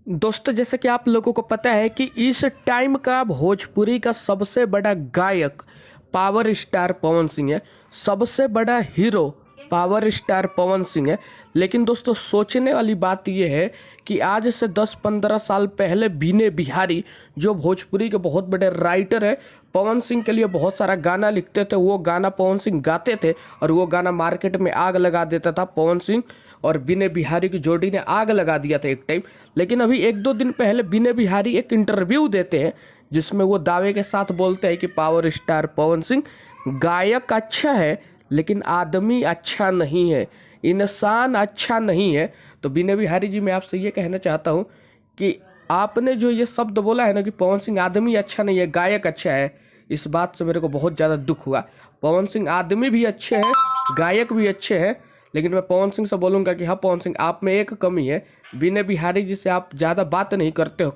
दोस्तों, जैसे कि आप लोगों को पता है कि इस टाइम का भोजपुरी का सबसे बड़ा गायक पावर स्टार पवन सिंह है। सबसे बड़ा hero power star Pawan Singh है। लेकिन दोस्तों, सोचने वाली बात यह है कि आज से 10-15 साल पहले बीने बिहारी, जो भोजपुरी के बहुत बड़े राइटर है, पवन सिंह के लिए बहुत सारा गाना लिखते थे। वो गाना पवन सिंह गाते थे और वो गाना मार्केट में आग लगा देता था। पवन सिंह और बीने बिहारी की जोड़ी ने आग लगा दिया था एक टाइम। लेकिन अभी 1-2 दिन पहले बीने बिहारी एक इंटरव्यू देते हैं जिसमें वो दावे के साथ बोलते हैं कि पावर स्टार पवन सिंह गायक अच्छा है लेकिन आदमी अच्छा नहीं है, इंसान अच्छा नहीं है। तो बीने बिहारी जी, मैं आपसे ये कहना चाहता हूँ कि आपने जो ये शब्द बोला है ना कि पवन सिंह आदमी अच्छा नहीं है, गायक अच्छा है, इस बात से मेरे को बहुत ज़्यादा दुख हुआ। पवन सिंह आदमी भी अच्छे हैं, गायक भी अच्छे हैं। लेकिन मैं पवन सिंह से बोलूँगा कि हाँ पवन सिंह, आप में एक कमी है। बीने बिहारी जी से आप ज़्यादा बात नहीं करते हो।